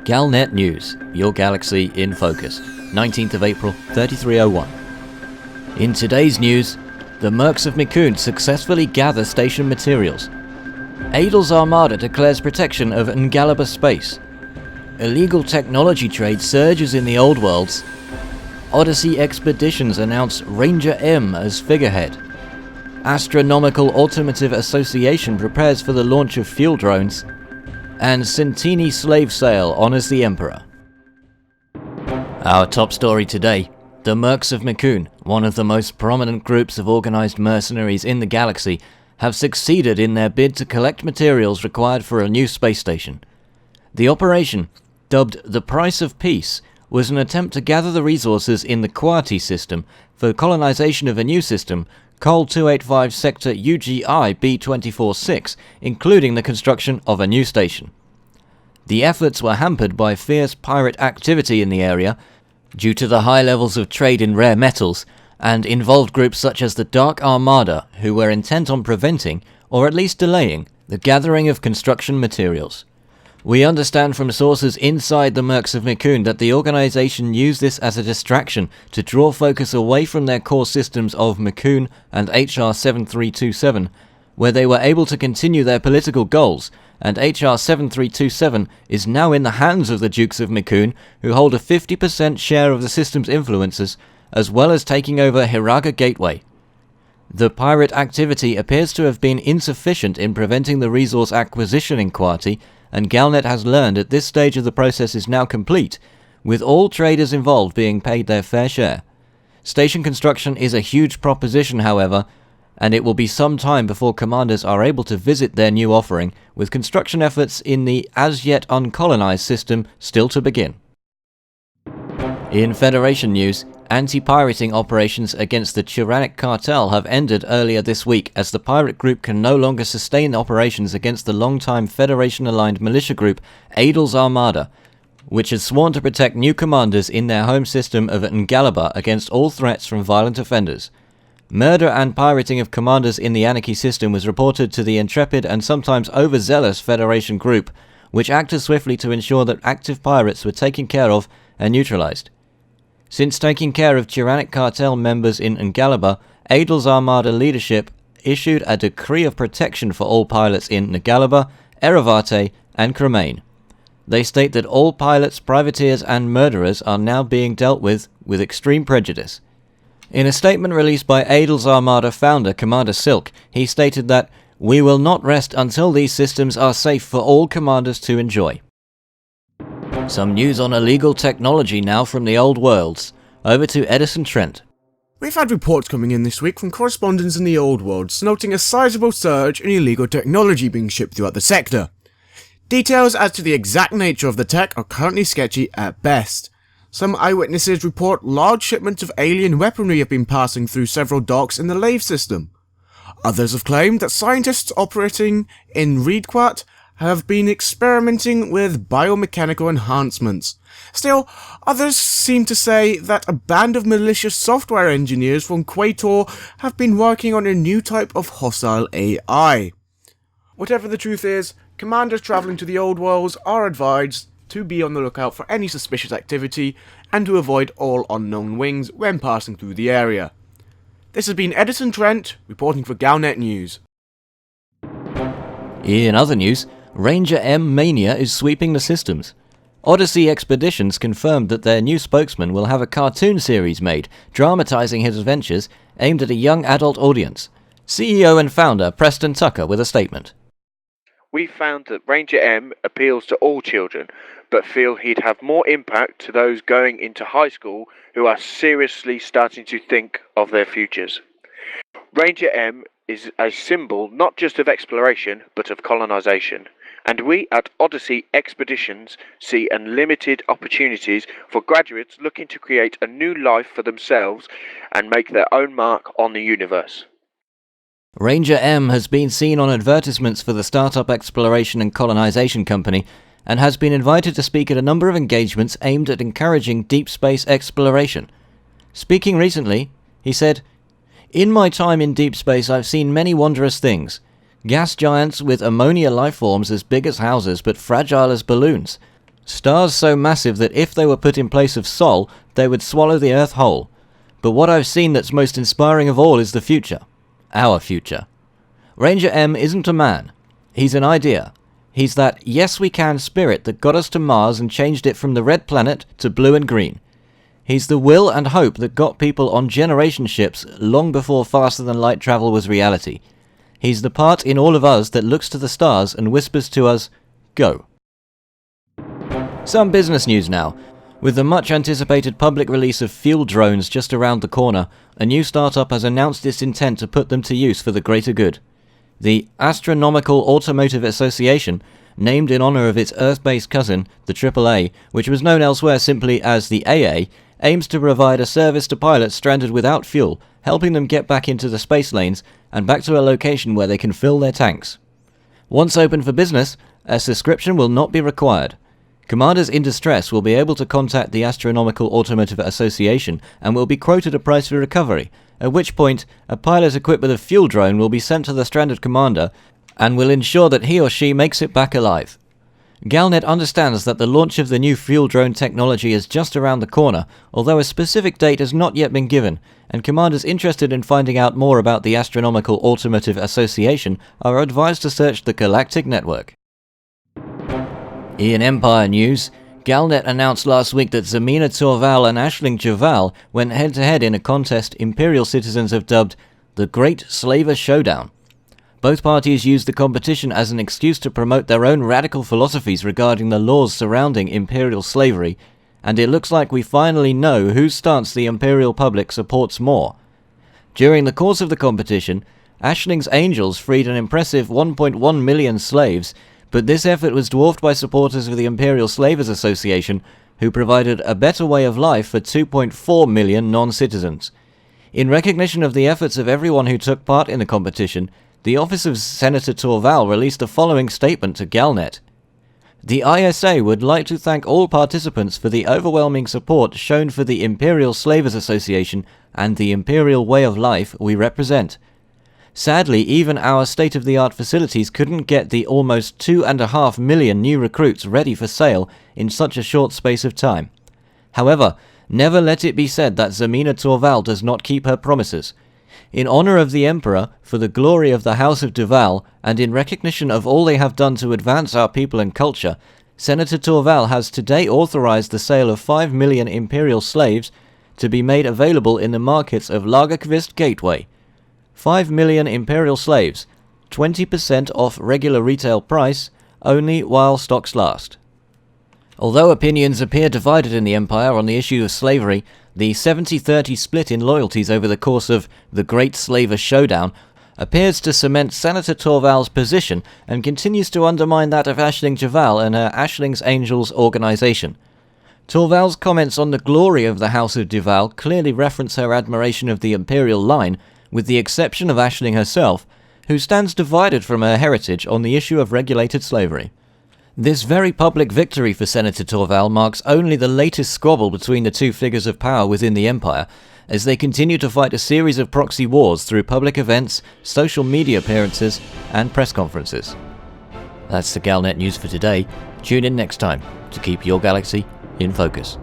Galnet News, your galaxy in focus, 19th of April, 3301. In today's news, the Mercs of Mikunn successfully gather station materials. Adle's Armada declares protection of Ngaliba space. Illegal technology trade surges in the old worlds. Odyssey expeditions announce Ranger M as figurehead. Astronomical Automotive Association prepares for the launch of fuel drones. And Synteini slave sale honors the Emperor. Our top story today, the Mercs of Mikunn, one of the most prominent groups of organized mercenaries in the galaxy, have succeeded in their bid to collect materials required for a new space station. The operation, dubbed the Price of Peace, was an attempt to gather the resources in the Quati system for colonization of a new system, Col 285 Sector UGI B246, including the construction of a new station. The efforts were hampered by fierce pirate activity in the area, due to the high levels of trade in rare metals, and involved groups such as the Dark Armada, who were intent on preventing, or at least delaying, the gathering of construction materials. We understand from sources inside the Mercs of Mikunn that the organization used this as a distraction to draw focus away from their core systems of Mikunn and HR 7327, where they were able to continue their political goals, and HR 7327 is now in the hands of the Dukes of Mikunn, who hold a 50% share of the system's influences, as well as taking over Hiraga Gateway. The pirate activity appears to have been insufficient in preventing the resource acquisition in Quati, and Galnet has learned that this stage of the process is now complete, with all traders involved being paid their fair share. Station construction is a huge proposition, however, and it will be some time before commanders are able to visit their new offering, with construction efforts in the as-yet uncolonized system still to begin. In Federation news, anti-pirating operations against the Tyrannic cartel have ended earlier this week, as the pirate group can no longer sustain operations against the long-time Federation-aligned militia group Adle's Armada, which has sworn to protect new commanders in their home system of Ngaliba against all threats from violent offenders. Murder and pirating of commanders in the Anarchy system was reported to the intrepid and sometimes overzealous Federation group, which acted swiftly to ensure that active pirates were taken care of and neutralized. Since taking care of Tyrannic cartel members in Ngaliba, Adle's Armada leadership issued a decree of protection for all pilots in Ngaliba, Eravate, and Cremain. They state that all pilots, privateers, and murderers are now being dealt with extreme prejudice. In a statement released by Adle's Armada founder, Commander Silk, he stated that, "We will not rest until these systems are safe for all commanders to enjoy." Some news on illegal technology now from the old worlds. Over to Edison Trent. We've had reports coming in this week from correspondents in the old worlds noting a sizable surge in illegal technology being shipped throughout the sector. Details as to the exact nature of the tech are currently sketchy at best. Some eyewitnesses report large shipments of alien weaponry have been passing through several docks in the Lave system. Others have claimed that scientists operating in Reedquat have been experimenting with biomechanical enhancements. Still, others seem to say that a band of malicious software engineers from Quator have been working on a new type of hostile AI. Whatever the truth is, commanders travelling to the old worlds are advised to be on the lookout for any suspicious activity and to avoid all unknown wings when passing through the area. This has been Edison Trent, reporting for Galnet News. In other news, Ranger M Mania is sweeping the systems. Odyssey Expeditions confirmed that their new spokesman will have a cartoon series made, dramatizing his adventures, aimed at a young adult audience. CEO and founder Preston Tucker with a statement. We found that Ranger M appeals to all children, but feel he'd have more impact to those going into high school who are seriously starting to think of their futures. Ranger M is a symbol not just of exploration, but of colonization. And we at Odyssey Expeditions see unlimited opportunities for graduates looking to create a new life for themselves and make their own mark on the universe. Ranger M has been seen on advertisements for the startup exploration and colonization company, and has been invited to speak at a number of engagements aimed at encouraging deep space exploration. Speaking recently, he said, "In my time in deep space I've seen many wondrous things. Gas giants with ammonia life forms as big as houses but fragile as balloons. Stars so massive that if they were put in place of Sol, they would swallow the Earth whole. But what I've seen that's most inspiring of all is the future. Our future. Ranger M isn't a man. He's an idea. He's that yes we can spirit that got us to Mars and changed it from the red planet to blue and green. He's the will and hope that got people on generation ships long before faster than light travel was reality. He's the part in all of us that looks to the stars and whispers to us, go. Some business news now. With the much anticipated public release of field drones just around the corner, a new startup has announced its intent to put them to use for the greater good. The Astronomical Automotive Association, named in honor of its Earth-based cousin, the AAA, which was known elsewhere simply as the AA, aims to provide a service to pilots stranded without fuel, helping them get back into the space lanes and back to a location where they can fill their tanks. Once open for business, a subscription will not be required. Commanders in distress will be able to contact the Astronomical Automotive Association and will be quoted a price for recovery, at which point a pilot equipped with a fuel drone will be sent to the stranded commander and will ensure that he or she makes it back alive. Galnet understands that the launch of the new fuel drone technology is just around the corner, although a specific date has not yet been given, and commanders interested in finding out more about the Astronomical Automotive Association are advised to search the Galactic Network. In Empire news, Galnet announced last week that Zemina Torval and Aisling Juval went head-to-head in a contest Imperial citizens have dubbed the Great Slaver Showdown. Both parties used the competition as an excuse to promote their own radical philosophies regarding the laws surrounding Imperial slavery, and it looks like we finally know whose stance the Imperial public supports more. During the course of the competition, Aisling's Angels freed an impressive 1.1 million slaves, but this effort was dwarfed by supporters of the Imperial Slavers Association, who provided a better way of life for 2.4 million non-citizens. In recognition of the efforts of everyone who took part in the competition, the office of Senator Torval released the following statement to Galnet. The ISA would like to thank all participants for the overwhelming support shown for the Imperial Slavers Association and the Imperial way of life we represent. Sadly, even our state-of-the-art facilities couldn't get the almost 2.5 million new recruits ready for sale in such a short space of time. However, never let it be said that Zemina Torval does not keep her promises. In honor of the Emperor, for the glory of the House of Duval, and in recognition of all they have done to advance our people and culture, Senator Torval has today authorized the sale of 5 million Imperial slaves to be made available in the markets of Lagerkvist Gateway. 5 million Imperial slaves, 20% off regular retail price, only while stocks last. Although opinions appear divided in the Empire on the issue of slavery, the 70-30 split in loyalties over the course of the Great Slaver Showdown appears to cement Senator Torval's position and continues to undermine that of Aisling Juval and her Aisling's Angels organization. Torval's comments on the glory of the House of Duval clearly reference her admiration of the Imperial line, with the exception of Aisling herself, who stands divided from her heritage on the issue of regulated slavery. This very public victory for Senator Torval marks only the latest squabble between the two figures of power within the Empire, as they continue to fight a series of proxy wars through public events, social media appearances, and press conferences. That's the Galnet news for today. Tune in next time to keep your galaxy in focus.